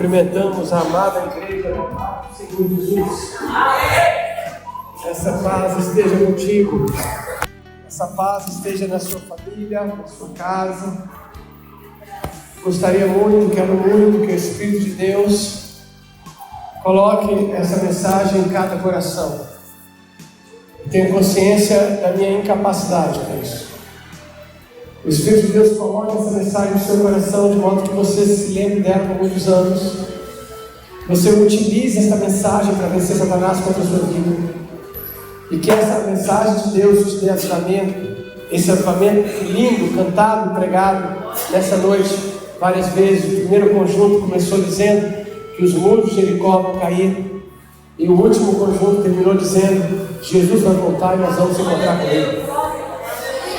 Cumprimentamos a amada igreja do Senhor Jesus. Essa paz esteja contigo. Essa paz esteja na sua família, na sua casa. Gostaria muito, quero muito que o Espírito de Deus coloque essa mensagem em cada coração. Eu tenho consciência da minha incapacidade para isso. O Espírito de Deus coloca essa mensagem no seu coração de modo que você se lembre dela por muitos anos. Você utilize essa mensagem para vencer Satanás contra a sua vida. E que essa mensagem de Deus te dê avivamento. Esse avivamento lindo, cantado, pregado nessa noite várias vezes. O primeiro conjunto começou dizendo que os muros de Jericó vão cair. E o último conjunto terminou dizendo: Jesus vai voltar e nós vamos encontrar com Ele.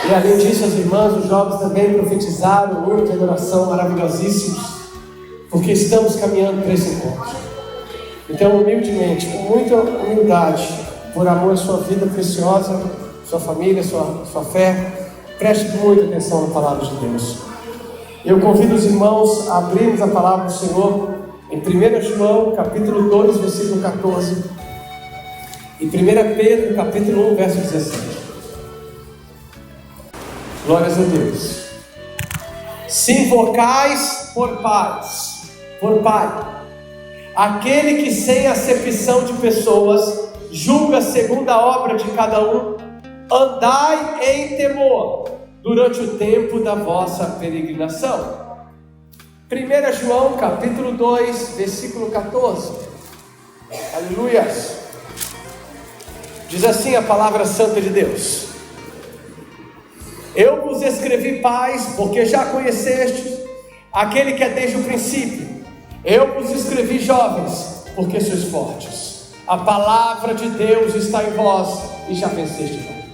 E além disso, as irmãs, os jovens também profetizaram muito de adoração maravilhosíssimos, porque estamos caminhando para esse encontro. Então, humildemente, com muita humildade, por amor à sua vida preciosa, sua família, sua fé, preste muita atenção na palavra de Deus. Eu convido os irmãos a abrirmos a palavra do Senhor em 1 João, capítulo 2, versículo 14, e 1 Pedro, capítulo 1, verso 17. Glórias a Deus. Se invocais por Pai, aquele que sem acepção de pessoas julga segundo a obra de cada um, andai em temor durante o tempo da vossa peregrinação. 1 João capítulo 2, versículo 14. Aleluias. Diz assim a palavra santa de Deus: eu vos escrevi paz, porque já conhecestes aquele que é desde o princípio. Eu vos escrevi jovens, porque sois fortes. A palavra de Deus está em vós e já venceste o mundo.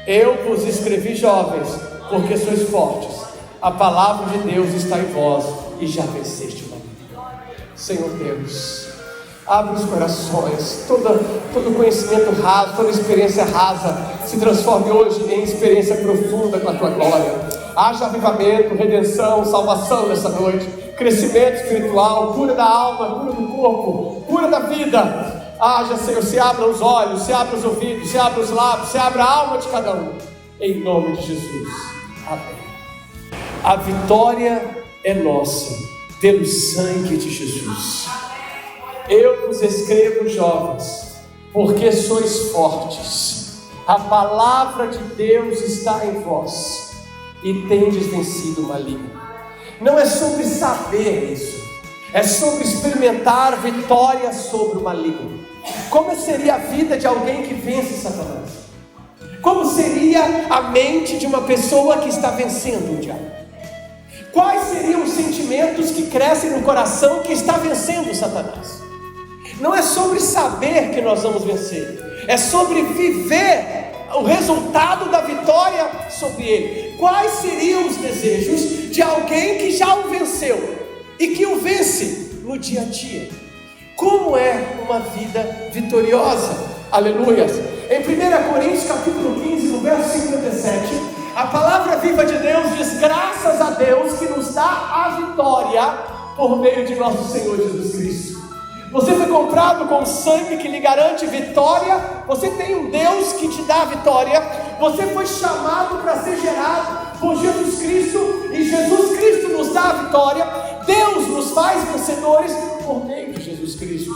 Eu vos escrevi jovens, porque sois fortes. A palavra de Deus está em vós e já venceste o mundo. Senhor Deus, abre os corações, todo conhecimento raso, toda experiência rasa, se transforme hoje em experiência profunda com a Tua glória. Haja avivamento, redenção, salvação nessa noite, crescimento espiritual, cura da alma, cura do corpo, cura da vida. Haja, Senhor, se abra os olhos, se abra os ouvidos, se abra os lábios, se abra a alma de cada um, em nome de Jesus. Amém. A vitória é nossa, pelo sangue de Jesus. Eu vos escrevo, jovens, porque sois fortes. A palavra de Deus está em vós e tendes vencido o maligno. Não é sobre saber isso, é sobre experimentar vitória sobre o maligno. Como seria a vida de alguém que vence Satanás? Como seria a mente de uma pessoa que está vencendo o diabo? Quais seriam os sentimentos que crescem no coração que está vencendo Satanás? Não é sobre saber que nós vamos vencer, é sobre viver o resultado da vitória sobre ele. Quais seriam os desejos de alguém que já o venceu e que o vence no dia a dia? Como é uma vida vitoriosa? Aleluias! Em 1 Coríntios capítulo 15, no verso 57, a palavra viva de Deus diz: graças a Deus que nos dá a vitória por meio de nosso Senhor Jesus Cristo. Você foi comprado com sangue que lhe garante vitória. Você tem um Deus que te dá a vitória. Você foi chamado para ser gerado por Jesus Cristo, e Jesus Cristo nos dá a vitória. Deus nos faz vencedores por meio de Jesus Cristo.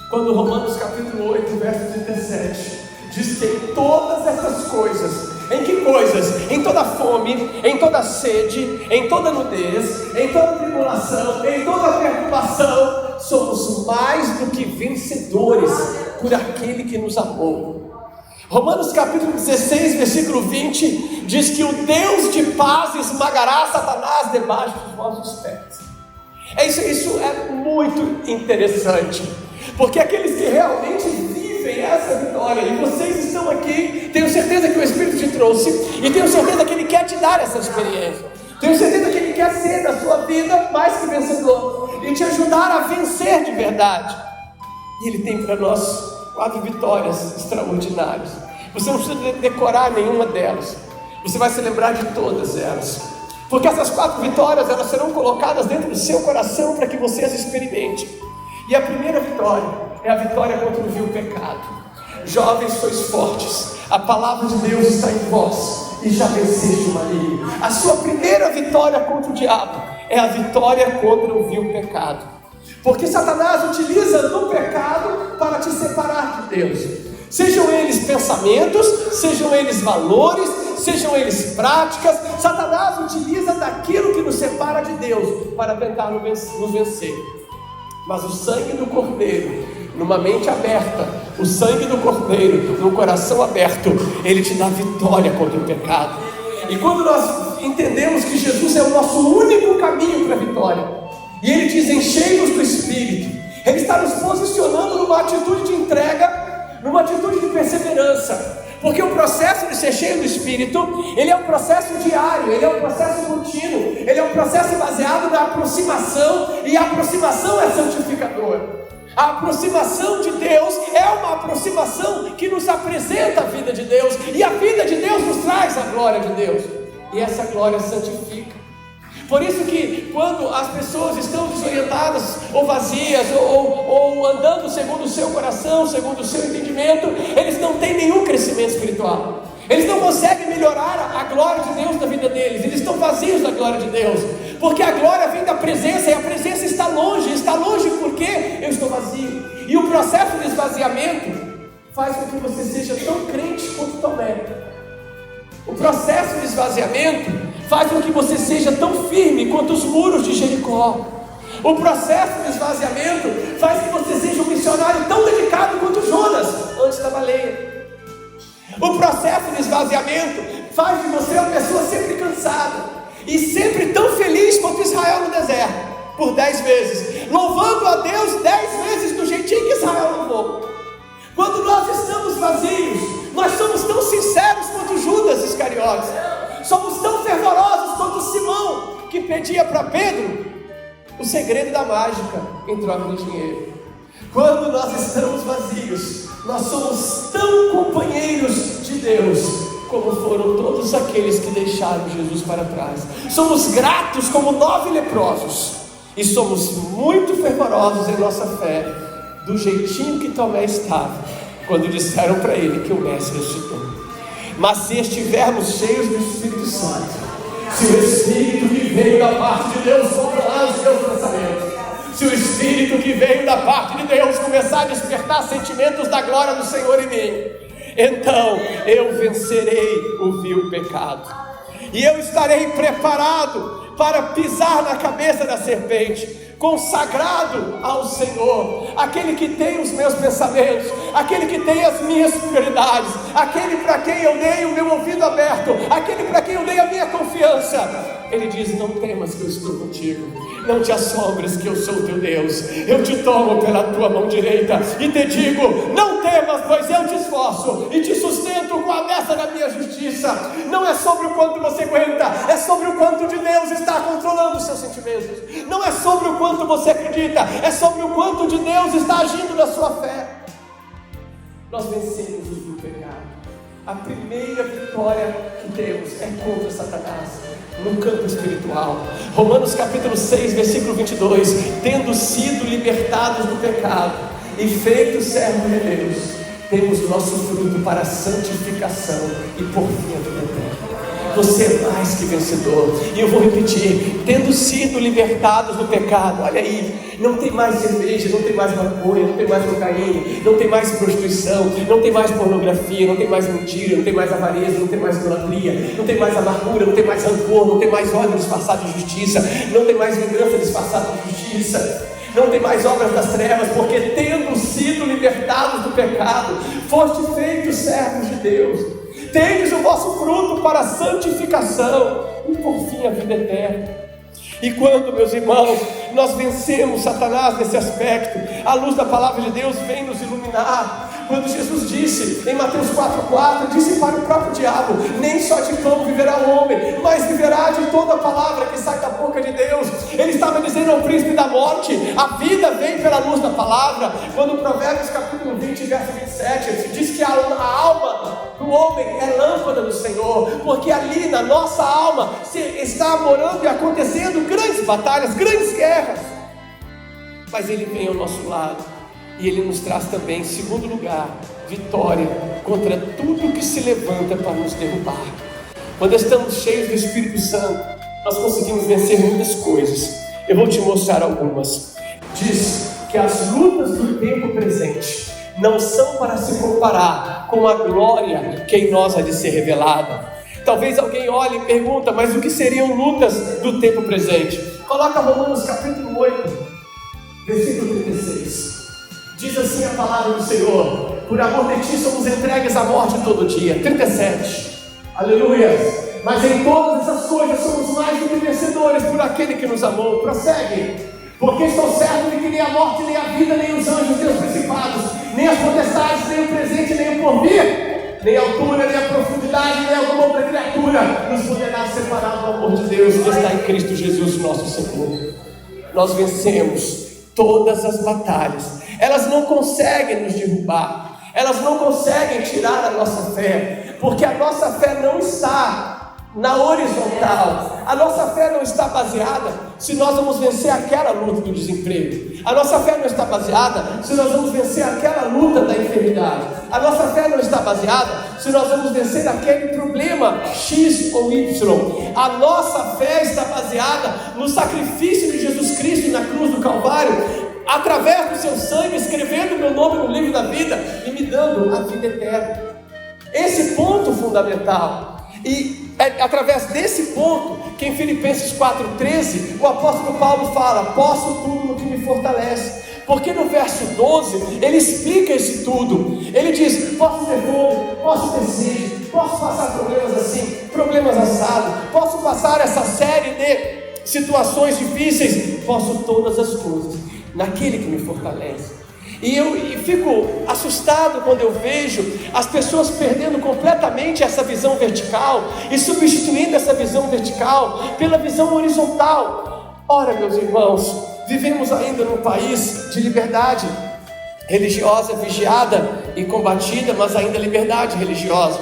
Quando Romanos capítulo 8, verso 37 diz que em todas essas coisas, em que coisas? Em toda fome, em toda sede, em toda nudez, em toda tribulação, em toda perturbação, somos mais do que vencedores por aquele que nos amou. Romanos capítulo 16, versículo 20 diz que o Deus de paz esmagará Satanás debaixo dos vossos pés. Isso é muito interessante, porque aqueles que realmente vivem essa vitória, e vocês estão aqui, tenho certeza que o Espírito te trouxe, e tenho certeza que Ele quer te dar essa experiência, tenho certeza que Ele quer ser na sua vida mais que vencedor, e te ajudar a vencer de verdade. E Ele tem para nós 4 vitórias extraordinárias. Você não precisa decorar nenhuma delas, você vai se lembrar de todas elas. Porque essas 4 vitórias, elas serão colocadas dentro do seu coração para que você as experimente. E a primeira vitória é a vitória contra o vil pecado. Jovens, sois fortes, a palavra de Deus está em vós e já venceste o maligno. A sua primeira vitória contra o diabo é a vitória contra o vil pecado. Porque Satanás utiliza do pecado para te separar de Deus. Sejam eles pensamentos, sejam eles valores, sejam eles práticas, Satanás utiliza daquilo que nos separa de Deus para tentar nos vencer. Mas o sangue do Cordeiro, numa mente aberta, o sangue do Cordeiro, num coração aberto, ele te dá vitória contra o pecado. E quando nós entendemos que Jesus é o nosso único caminho para a vitória, e ele diz: enchei-vos do Espírito, ele está nos posicionando numa atitude de entrega, numa atitude de perseverança, porque o processo de ser cheio do Espírito, ele é um processo diário, ele é um processo contínuo, ele é um processo baseado na aproximação, e a aproximação é santificadora. A aproximação de Deus é uma aproximação que nos apresenta a vida de Deus, e a vida de Deus nos traz a glória de Deus, e essa glória santifica. Por isso que quando as pessoas estão desorientadas ou vazias ou andando segundo o seu coração, segundo o seu entendimento, eles não têm nenhum crescimento espiritual. Eles não conseguem melhorar a glória de Deus na vida deles. Eles estão vazios da glória de Deus, porque a glória vem da presença, e a presença está longe porque eu estou vazio. E o processo de esvaziamento faz com que você seja tão crente quanto Tomé. O processo de esvaziamento faz com que você seja tão firme quanto os muros de Jericó. O processo de esvaziamento faz que você seja um missionário tão dedicado quanto Jonas antes da baleia. O processo de esvaziamento faz de você uma pessoa sempre cansada e sempre tão feliz quanto Israel no deserto, por 10 vezes, louvando a Deus 10 vezes do jeitinho que Israel louvou. Quando nós estamos vazios, nós somos tão sinceros quanto Judas Iscariotes, somos tão fervorosos quanto Simão, que pedia para Pedro o segredo da mágica em troca de dinheiro. Quando nós estamos vazios, nós somos tão companheiros de Deus como foram todos aqueles que deixaram Jesus para trás. Somos gratos como 9 leprosos, e somos muito fervorosos em nossa fé, do jeitinho que Tomé estava quando disseram para ele que o Mestre ressuscitou. Mas se estivermos cheios do Espírito Santo, se o Espírito que veio da parte de Deus controlar os meus pensamentos, se o Espírito que veio da parte de Deus começar a despertar sentimentos da glória do Senhor em mim, então eu vencerei o vil pecado, e eu estarei preparado para pisar na cabeça da serpente, consagrado ao Senhor, aquele que tem os meus pensamentos, aquele que tem as minhas prioridades, aquele para quem eu dei o meu ouvido aberto, aquele para quem eu dei a minha confiança. Ele diz: não temas que eu estou contigo, não te assombres que eu sou o teu Deus, eu te tomo pela tua mão direita e te digo: não temas, pois eu te esforço e te sustento com a destra da minha justiça. Não é sobre o quanto você aguenta, é sobre o quanto de Deus está controlando os seus sentimentos. Não é sobre o quanto você acredita, é sobre o quanto de Deus está agindo na sua fé. Nós vencemos o pecado. A primeira vitória que temos é contra Satanás no campo espiritual. Romanos capítulo 6, versículo 22: tendo sido libertados do pecado e feitos servos de Deus, temos nosso fruto para a santificação e por fim a vida eterna. Você é mais que vencedor. E eu vou repetir: tendo sido libertados do pecado. Olha aí, não tem mais cerveja, não tem mais maconha, não tem mais cocaína, não tem mais prostituição, não tem mais pornografia, não tem mais mentira, não tem mais avareza, não tem mais idolatria, não tem mais amargura, não tem mais rancor, não tem mais ódio disfarçado de justiça, não tem mais vingança disfarçada de justiça, não tem mais obras das trevas, porque tendo sido libertados do pecado, foste feitos servos de Deus. Tendes o vosso fruto para a santificação e por fim a vida eterna. E quando, meus irmãos, nós vencemos Satanás nesse aspecto, a luz da palavra de Deus vem nos iluminar, quando Jesus disse em Mateus 4,4, disse para o próprio diabo: nem só de pão viverá o homem, mas viverá de toda a palavra que sai da boca de Deus. Ele estava dizendo ao príncipe da morte: a vida vem pela luz da palavra. Quando Provérbios capítulo 20, verso 27, diz que a alma do homem é lâmpada do Senhor, porque ali na nossa alma está morando e acontecendo grandes batalhas, grandes guerras. Mas Ele vem ao nosso lado e Ele nos traz também, em segundo lugar, vitória contra tudo que se levanta para nos derrubar. Quando estamos cheios do Espírito Santo, nós conseguimos vencer muitas coisas. Eu vou te mostrar algumas. Diz que as lutas do tempo presente não são para se comparar com a glória que em nós há de ser revelada. Talvez alguém olhe e pergunta: mas o que seriam lutas do tempo presente? Coloca Romanos capítulo 8, versículo 36. Diz assim a palavra do Senhor: por amor de ti somos entregues à morte todo dia. 37. Aleluia. Mas em todas essas coisas somos mais do que vencedores por aquele que nos amou. Prossegue. Porque estou certo de que nem a morte, nem a vida, nem os anjos, nem os principados, nem as potestades, nem o presente, nem o porvir, nem a altura, nem a profundidade, nem alguma outra criatura nos poderá separar do amor de Deus que está em Cristo Jesus, nosso Senhor. Nós vencemos todas as batalhas. Elas não conseguem nos derrubar, elas não conseguem tirar a nossa fé, porque a nossa fé não está na horizontal. A nossa fé não está baseada se nós vamos vencer aquela luta do desemprego. A nossa fé não está baseada se nós vamos vencer aquela luta da enfermidade. A nossa fé não está baseada se nós vamos vencer aquele problema X ou Y. A nossa fé está baseada no sacrifício de Jesus Cristo na cruz do Calvário, através do seu sangue, escrevendo meu nome no livro da vida e me dando a vida eterna. Esse ponto fundamental. E é através desse ponto que em Filipenses 4,13 o apóstolo Paulo fala: posso tudo no que me fortalece. Porque no verso 12 ele explica esse tudo. Ele diz: posso ter fome, posso ter sede, posso passar problemas assim, problemas assados, posso passar essa série de situações difíceis, posso todas as coisas naquele que me fortalece. E eu fico assustado quando eu vejo as pessoas perdendo completamente essa visão vertical e substituindo essa visão vertical pela visão horizontal. Ora, meus irmãos, vivemos ainda num país de liberdade religiosa vigiada e combatida, mas ainda liberdade religiosa.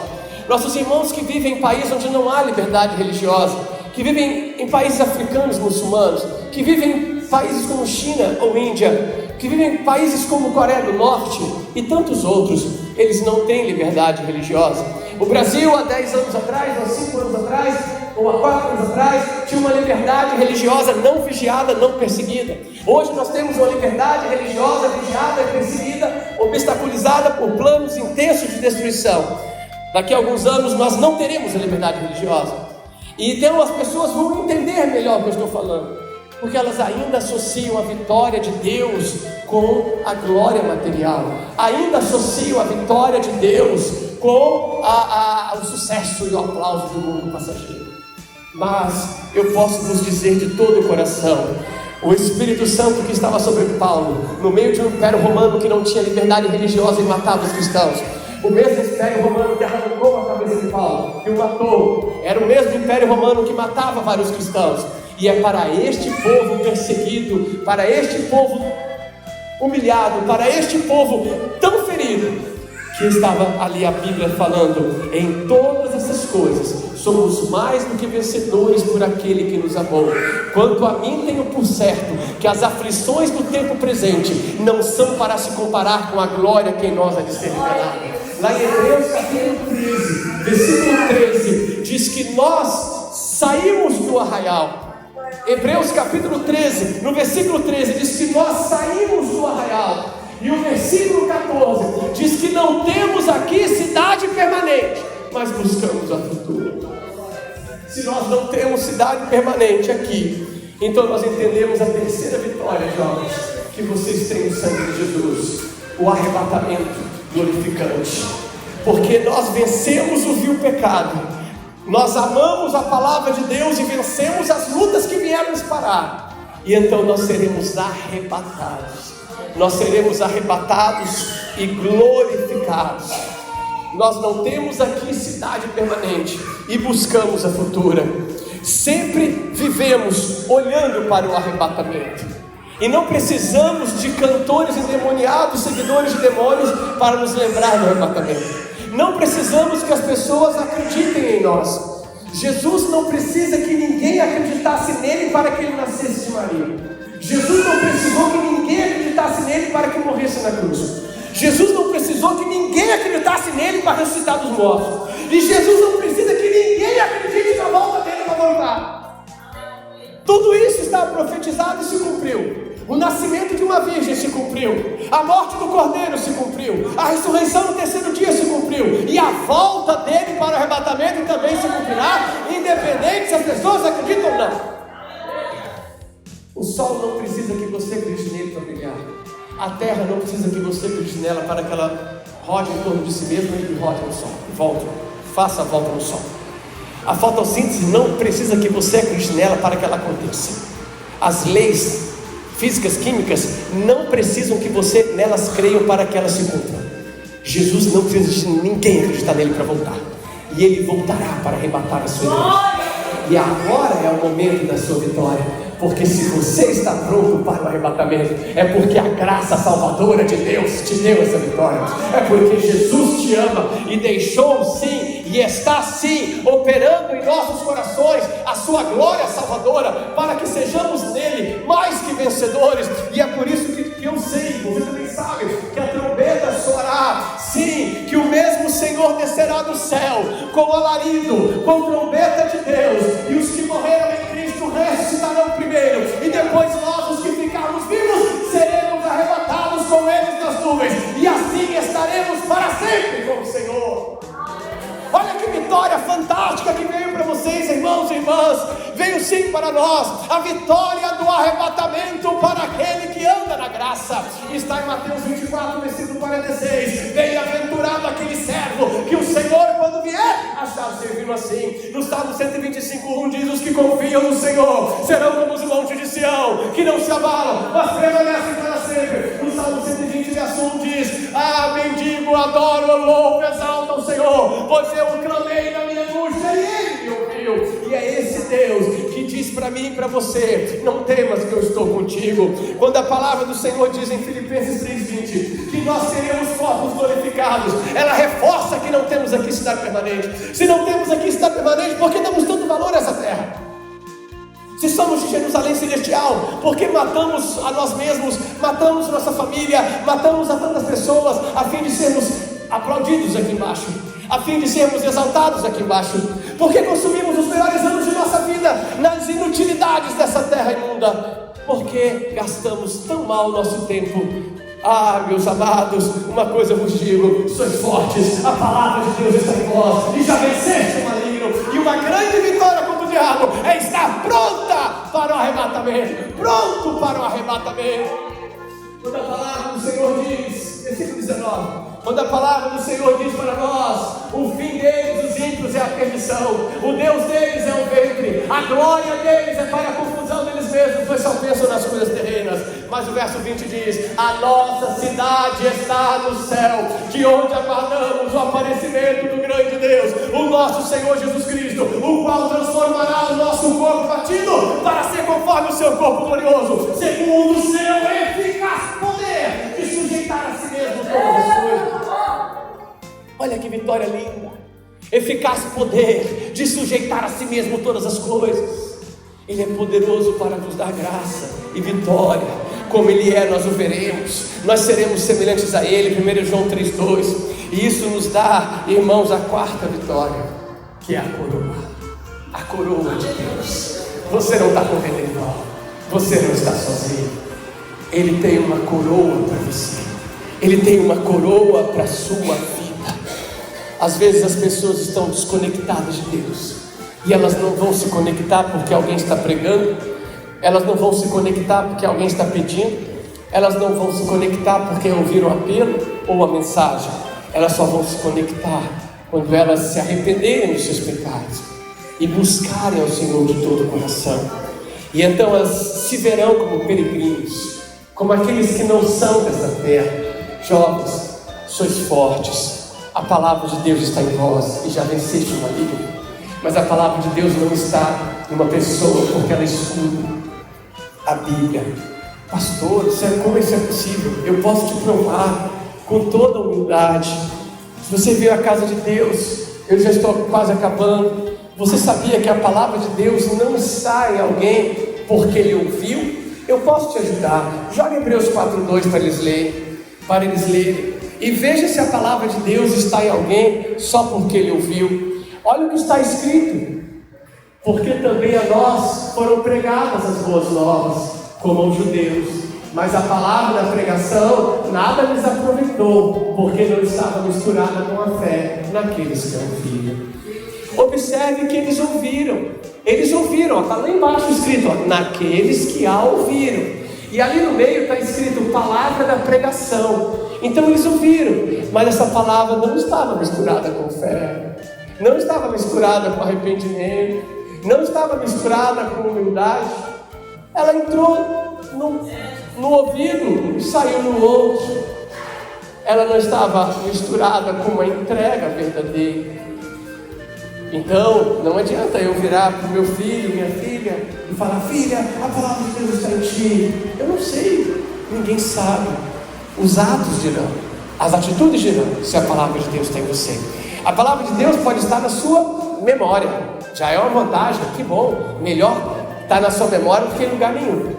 Nossos irmãos que vivem em países onde não há liberdade religiosa, que vivem em países africanos muçulmanos, que vivem em países como China ou Índia, que vivem em países como Coreia do Norte e tantos outros, eles não têm liberdade religiosa. O Brasil há 10 anos atrás, há 5 anos atrás, ou há 4 anos atrás, tinha uma liberdade religiosa não vigiada, não perseguida. Hoje nós temos uma liberdade religiosa vigiada e perseguida, obstaculizada por planos intensos de destruição. Daqui a alguns anos nós não teremos a liberdade religiosa. E então as pessoas vão entender melhor o que eu estou falando, porque elas ainda associam a vitória de Deus com a glória material, ainda associam a vitória de Deus com o sucesso e o aplauso do mundo passageiro. Mas eu posso vos dizer de todo o coração, o Espírito Santo que estava sobre Paulo, no meio de um império romano que não tinha liberdade religiosa e matava os cristãos, o mesmo império romano que arrancou a cabeça de Paulo e o matou, era o mesmo império romano que matava vários cristãos. E é para este povo perseguido, para este povo humilhado, para este povo tão ferido, que estava ali a Bíblia falando: em todas essas coisas somos mais do que vencedores por aquele que nos amou. Quanto a mim, tenho por certo que as aflições do tempo presente não são para se comparar com a glória que em nós há de ser revelada. Lá em Hebreus capítulo 13, versículo 13, diz que nós saímos do arraial. Hebreus capítulo 13, no versículo 13, diz que nós saímos do arraial. E o versículo 14 diz que não temos aqui cidade permanente, mas buscamos a futura. Se nós não temos cidade permanente aqui, então nós entendemos a terceira vitória, jovens, que vocês têm no sangue de Jesus: o arrebatamento glorificante. Porque nós vencemos o vil pecado, nós amamos a palavra de Deus e vencemos as lutas que vieram nos parar, e então nós seremos arrebatados. Nós seremos arrebatados e glorificados glorificados. Nós não temos aqui cidade permanente e buscamos a futura. Sempre vivemos olhando para o arrebatamento. E não precisamos de cantores endemoniados, seguidores de demônios, para nos lembrar do arrebatamento. Não precisamos que as pessoas acreditem em nós. Jesus não precisa que ninguém acreditasse nele para que ele nascesse de Maria. Jesus não precisou que ninguém acreditasse nele para que morresse na cruz. Jesus não precisou que ninguém acreditasse nele para ressuscitar dos mortos. E Jesus não precisa que ninguém acredite na volta dele para voltar. Tudo isso está profetizado e se cumpriu. O nascimento de uma virgem se cumpriu. A morte do cordeiro se cumpriu. A ressurreição no terceiro dia se cumpriu. E a volta dele para o arrebatamento também se cumprirá, independente se as pessoas acreditam ou não. O sol não precisa que você acredite nele para brilhar. A terra não precisa que você acredite nela para que ela rode em torno de si mesma e rode no sol. Volte, faça a volta no sol. A fotossíntese não precisa que você acredite nela para que ela aconteça. As leis físicas, químicas, não precisam que você nelas creiam para que elas se cumpram. Jesus não precisa de ninguém acreditar nele para voltar. E ele voltará para arrebatar a sua igreja. E agora é o momento da sua vitória. Porque se você está pronto para o arrebatamento, é porque a graça salvadora de Deus te deu essa vitória. É porque Jesus te ama e deixou sim, e está sim, operando em nossos corações a sua glória salvadora, para que sejamos nele mais que vencedores. E é por isso que eu sei, você também sabe, que a trombeta soará, sim, que o mesmo Senhor descerá do céu, com alarido, com trombeta de Deus, e os que morreram em Cristo ressuscitarão primeiro, e depois nós, os que ficarmos vivos, seremos arrebatados com eles nas nuvens, e assim estaremos para sempre com o Senhor. Olha que vitória fantástica que veio para vocês, irmãos e irmãs. Veio sim para nós a vitória do arrebatamento para aquele que anda na graça. Está em Mateus 24, versículo 46. Bem-aventurado aquele servo que o Senhor, quando vier, achar servindo assim. No Salmo 125:1 diz: os que confiam no Senhor serão como os montes de Sião, que não se abalam, mas permanecem para sempre. No Salmo 120, verso 1 diz: ah, bendigo, adoro, louvo, exalta o Senhor, pois eu clamei na minha angústia e ele me ouviu. E é esse Deus que diz para mim e para você: não temas que eu estou contigo. Quando a palavra do Senhor diz em Filipenses 3:20 que nós seremos corpos glorificados, ela reforça que não temos aqui cidade permanente. Se não temos aqui cidade permanente, por que damos tanto valor a essa terra? Se somos de Jerusalém celestial, porque matamos a nós mesmos, matamos nossa família, matamos a tantas pessoas, a fim de sermos aplaudidos aqui embaixo, a fim de sermos exaltados aqui embaixo? Porque consumimos os melhores anos de nossa vida nas inutilidades dessa terra imunda? Porque gastamos tão mal o nosso tempo? Ah, meus amados, uma coisa eu vos digo: sois fortes, a palavra de Deus está em vós, e já venceste o maligno. E uma grande vitória contra o diabo é estar pronta para o arrebatamento, pronto para o arrebatamento. Quando a palavra do Senhor diz, versículo 19, quando a palavra do Senhor diz para nós: o fim deles, os ímpios, é a perdição, o Deus deles é o ventre, a glória deles é para a confusão deles mesmos, pois só pensam nas coisas terrenas. Mas o verso 20 diz: a nossa cidade está no céu, de onde aguardamos o aparecimento do grande Deus, o nosso Senhor Jesus Cristo, o qual transformará o nosso corpo batido para ser conforme o seu corpo glorioso, segundo o seu eficaz poder de sujeitar a si mesmo todas as coisas. Olha que vitória linda! Eficaz poder de sujeitar a si mesmo todas as coisas. Ele é poderoso para nos dar graça e vitória. Como Ele é, nós o veremos, nós seremos semelhantes a Ele. 1 João 3,2. E isso nos dá, irmãos, a quarta vitória, que é a coroa de Deus. Você não está correndo em vão, você não está sozinho. Ele tem uma coroa para você, Ele tem uma coroa para a sua vida. Às vezes as pessoas estão desconectadas de Deus, e elas não vão se conectar porque alguém está pregando, elas não vão se conectar porque alguém está pedindo, elas não vão se conectar porque ouviram o apelo ou a mensagem. Elas só vão se conectar quando elas se arrependerem dos seus pecados e buscarem ao Senhor de todo o coração. E então elas se verão como peregrinos, como aqueles que não são desta terra. Jovens, sois fortes, a palavra de Deus está em vós e já venceste o maligno. Mas a palavra de Deus não está em uma pessoa porque ela estuda a Bíblia. Pastor, como isso é possível? Eu posso te provar com toda humildade. Se você veio à casa de Deus, eu já estou quase acabando. Você sabia que a palavra de Deus não está em alguém porque ele ouviu? Eu posso te ajudar. Joga Hebreus 4:2 para eles lerem. E veja se a palavra de Deus está em alguém só porque ele ouviu. Olha o que está escrito: porque também a nós foram pregadas as boas novas, como aos judeus, mas a palavra da pregação nada lhes aproveitou, porque não estava misturada com a fé naqueles que a ouviram. Observe que eles ouviram, está lá embaixo escrito, naqueles que a ouviram, e ali no meio está escrito palavra da pregação. Então eles ouviram, mas essa palavra não estava misturada com fé, não estava misturada com arrependimento, não estava misturada com humildade. Ela entrou no ouvido e saiu no outro. Ela não estava misturada com uma entrega verdadeira. Então, não adianta eu virar para o meu filho, minha filha, e falar: filha, a palavra de Deus está em ti. Eu não sei, ninguém sabe. Os atos dirão, as atitudes dirão se a palavra de Deus está em você. A palavra de Deus pode estar na sua memória, já é uma vantagem, que bom, melhor estar na sua memória do que em lugar nenhum.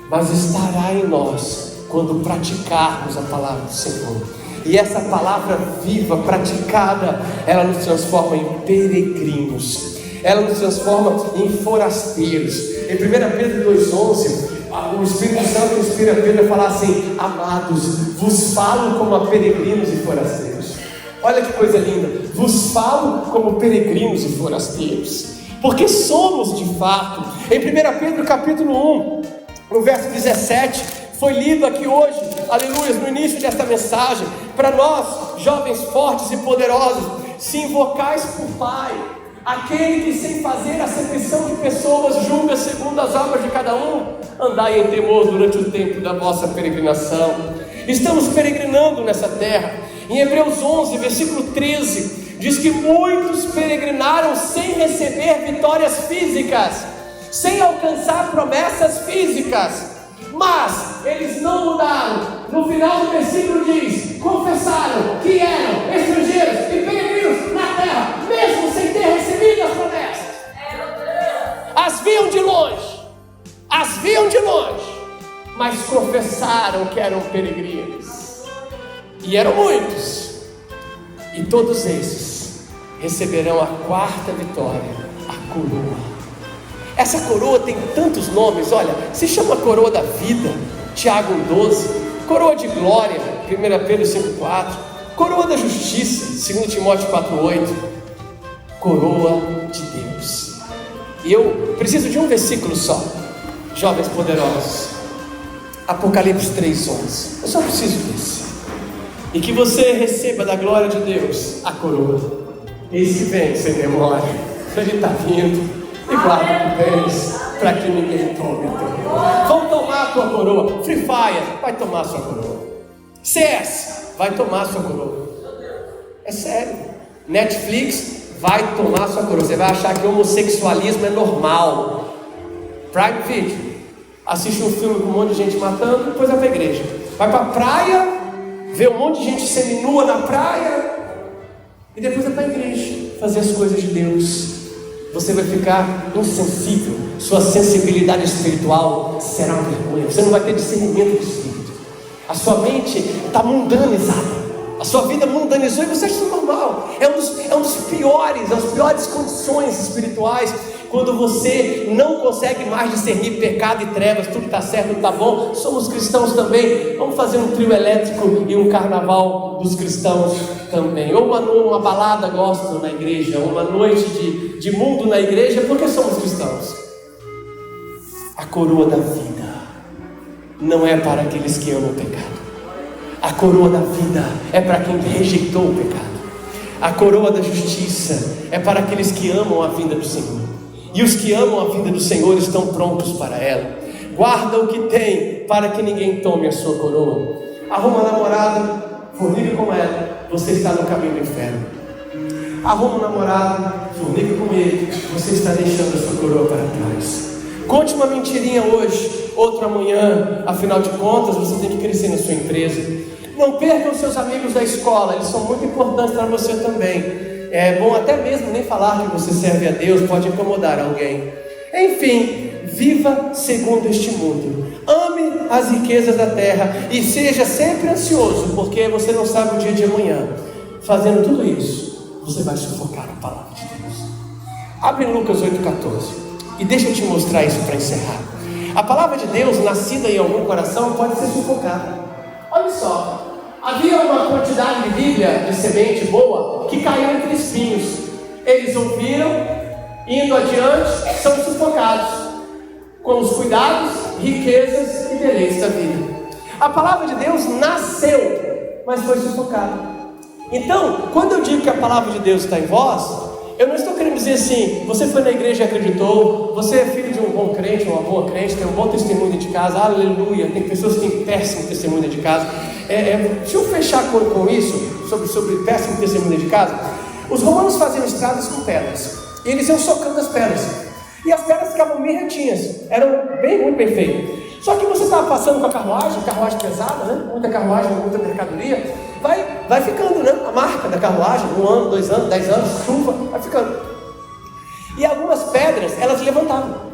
Mas estará em nós quando praticarmos a palavra do Senhor. E essa palavra viva, praticada, ela nos transforma em peregrinos, ela nos transforma em forasteiros. Em 1 Pedro 2,11, o Espírito Santo inspira Pedro a falar assim: amados, vos falo como a peregrinos e forasteiros. Olha que coisa linda, vos falo como peregrinos e forasteiros, porque somos de fato. Em 1 Pedro capítulo 1, no verso 17, foi lido aqui hoje, aleluia, no início desta mensagem, para nós, jovens fortes e poderosos: se invocais por Pai, aquele que sem fazer acepção de pessoas julga segundo as obras de cada um, andai em temor durante o tempo da vossa peregrinação. Estamos peregrinando nessa terra. Em Hebreus 11, versículo 13, diz que muitos peregrinaram sem receber vitórias físicas, sem alcançar promessas físicas, mas eles não mudaram. No final do versículo diz: confessaram que eram estrangeiros e peregrinos na terra, mesmo sem ter recebido as promessas. As viam de longe, mas confessaram que eram peregrinos. E eram muitos. E todos esses receberão a quarta vitória, a coroa. Essa coroa tem tantos nomes, olha, se chama coroa da vida, Tiago 1,12, coroa de glória, 1 Pedro 5,4, coroa da justiça, 2 Timóteo 4,8, coroa de Deus. E eu preciso de um versículo só, jovens poderosos, Apocalipse 3,11, eu só preciso desse, e que você receba da glória de Deus a coroa. Eis que vem sem demora, ele está vindo. E guarda que tens, para que ninguém tome a tua coroa. Vão tomar a tua coroa. Free Fire vai tomar a sua coroa. CS vai tomar a sua coroa. É sério. Netflix vai tomar a sua coroa. Você vai achar que o homossexualismo é normal. Prime Video, assiste um filme com um monte de gente matando, depois vai para a igreja. Vai para a praia, vê um monte de gente seminua na praia, e depois vai para a igreja fazer as coisas de Deus. Você vai ficar insensível, sua sensibilidade espiritual será uma vergonha, você não vai ter discernimento de espírito, a sua mente está mundanizada, a sua vida mundanizou e você acha isso normal. É um dos piores, as piores condições espirituais, quando você não consegue mais discernir pecado e trevas, tudo está certo, tudo está bom. Somos cristãos também, vamos fazer um trio elétrico e um carnaval dos cristãos também, ou uma balada gospel na igreja, uma noite de mundo na igreja, porque somos cristãos. A coroa da vida não é para aqueles que amam o pecado, a coroa da vida é para quem rejeitou o pecado, a coroa da justiça é para aqueles que amam a vinda do Senhor. E os que amam a vinda do Senhor estão prontos para ela. Guarda o que tem, para que ninguém tome a sua coroa. Arruma a namorada, fornique com ela, você está no caminho do inferno. Arruma um namorado, fornique com ele, você está deixando a sua coroa para trás. Conte uma mentirinha hoje, outra amanhã, afinal de contas você tem que crescer na sua empresa. Não perca os seus amigos da escola, eles são muito importantes para você também. É bom até mesmo nem falar que você serve a Deus, pode incomodar alguém. Enfim, viva segundo este mundo. Ame as riquezas da terra e seja sempre ansioso, porque você não sabe o dia de amanhã. Fazendo tudo isso, você vai sufocar a palavra de Deus. Abre Lucas 8,14 e deixa eu te mostrar isso para encerrar. A palavra de Deus, nascida em algum coração, pode ser sufocada. Olha só. Havia uma quantidade de Bíblia, de semente boa, que caiu entre espinhos. Eles ouviram, indo adiante, são sufocados com os cuidados, riquezas e deleites da vida. A palavra de Deus nasceu, mas foi sufocada. Então, quando eu digo que a palavra de Deus está em vós, eu não estou querendo dizer assim, você foi na igreja e acreditou, você é filho de um bom crente, uma boa crente, tem um bom testemunho de casa, aleluia. Tem pessoas que têm péssimo testemunho de casa. Deixa eu fechar com isso, sobre péssimo testemunho de casa. Os romanos faziam estradas com pedras, e eles iam socando as pedras, e as pedras ficavam bem retinhas, eram muito bem feitas. Só que você estava passando com a carruagem pesada, né? Muita carruagem, muita mercadoria, vai ficando, né? A marca da carruagem, 1 ano, 2 anos, 10 anos, chuva, vai ficando. E algumas pedras, elas levantavam.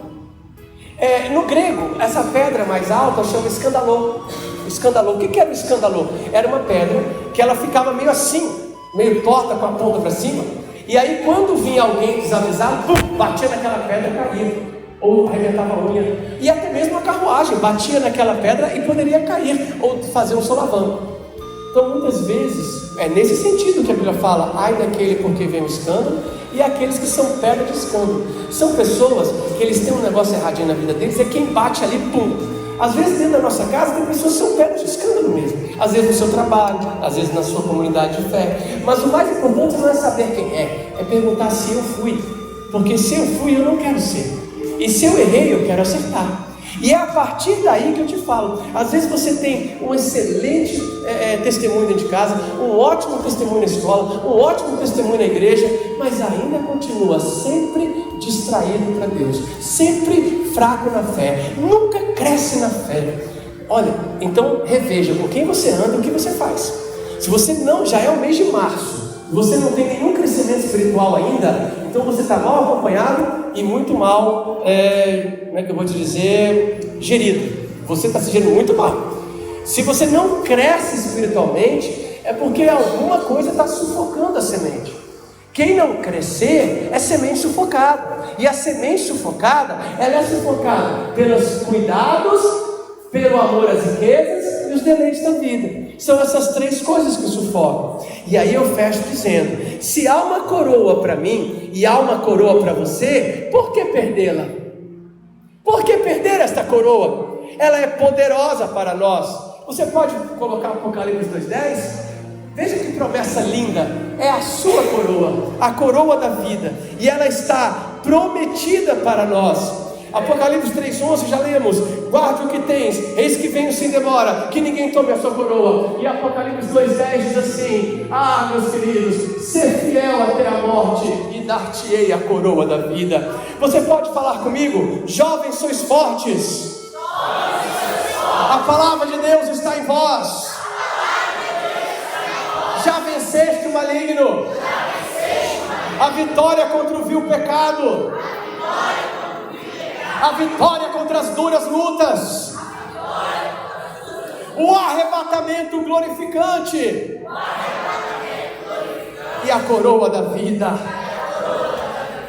No grego, essa pedra mais alta chama escandalô. Escandalô, o que era o escandalô? Era uma pedra que ela ficava meio assim, meio torta com a ponta para cima. E aí quando vinha alguém desavisado, batia naquela pedra e caía. Ou arrebentava a unha, e até mesmo a carruagem batia naquela pedra e poderia cair, ou fazer um solavanco. Então muitas vezes, é nesse sentido que a Bíblia fala, ai daquele porque vem o escândalo, e aqueles que são pedra de escândalo. São pessoas que eles têm um negócio erradinho na vida deles, é quem bate ali, pum. Às vezes dentro da nossa casa tem pessoas que são pedras de escândalo mesmo. Às vezes no seu trabalho, às vezes na sua comunidade de fé. Mas o mais importante não é saber quem é perguntar se eu fui. Porque se eu fui, eu não quero ser. E se eu errei, eu quero acertar. E é a partir daí que eu te falo. Às vezes você tem um excelente testemunho dentro de casa, um ótimo testemunho na escola, um ótimo testemunho na igreja, mas ainda continua sempre distraído para Deus, sempre fraco na fé, nunca cresce na fé. Olha, então reveja com quem você anda e o que você faz. Se você não, já é o mês de março, você não tem nenhum crescimento espiritual ainda, então você está mal acompanhado e muito mal, como é que eu vou te dizer, gerido. Você está se gerindo muito mal. Se você não cresce espiritualmente, é porque alguma coisa está sufocando a semente. Quem não crescer é semente sufocada. E a semente sufocada, ela é sufocada pelos cuidados, pelo amor às riquezas e os deleites da vida. São essas 3 coisas que sufocam. E aí eu fecho dizendo, se há uma coroa para mim e há uma coroa para você, por que perdê-la? Por que perder esta coroa? Ela é poderosa para nós. Você pode colocar Apocalipse 2:10? Veja que promessa linda. É a sua coroa, a coroa da vida, e ela está prometida para nós. Apocalipse 3:11 já lemos, guarde o que tens, eis que venho sem demora, que ninguém tome a sua coroa. E Apocalipse 2:10 diz assim, meus queridos, ser fiel até a morte e dar-te-ei a coroa da vida. Você pode falar comigo? Jovens, sois fortes. A palavra de Deus está em vós. Já venceste o maligno. A vitória contra o vil pecado. A vitória contra as duras lutas. O arrebatamento glorificante. E a coroa da vida.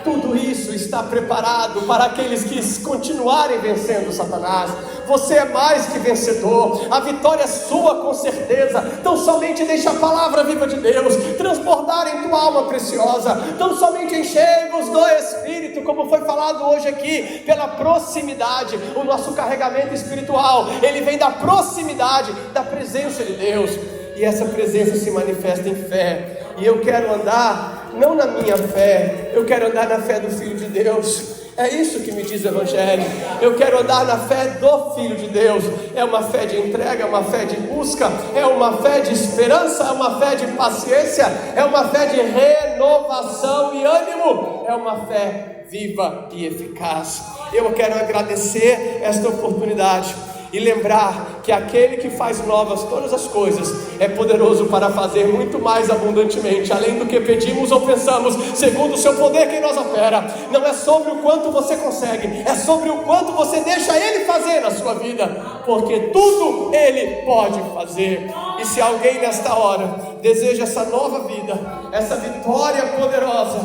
Tudo isso está preparado para aqueles que continuarem vencendo Satanás. Você é mais que vencedor. A vitória é sua com certeza. Então somente deixe a palavra viva de Deus transbordar em tua alma preciosa. Então somente enchei-vos do Espírito, como foi falado hoje aqui, pela proximidade. O nosso carregamento espiritual, ele vem da proximidade, da presença de Deus. E essa presença se manifesta em fé. E eu quero andar não na minha fé, eu quero andar na fé do Filho de Deus. É isso que me diz o Evangelho. Eu quero andar na fé do Filho de Deus. É uma fé de entrega, é uma fé de busca, é uma fé de esperança, é uma fé de paciência, é uma fé de renovação e ânimo, é uma fé viva e eficaz. Eu quero agradecer esta oportunidade e lembrar que aquele que faz novas todas as coisas é poderoso para fazer muito mais abundantemente, além do que pedimos ou pensamos, segundo o seu poder que em nós opera. Não é sobre o quanto você consegue, é sobre o quanto você deixa Ele fazer na sua vida, porque tudo Ele pode fazer. E se alguém nesta hora deseja essa nova vida, essa vitória poderosa,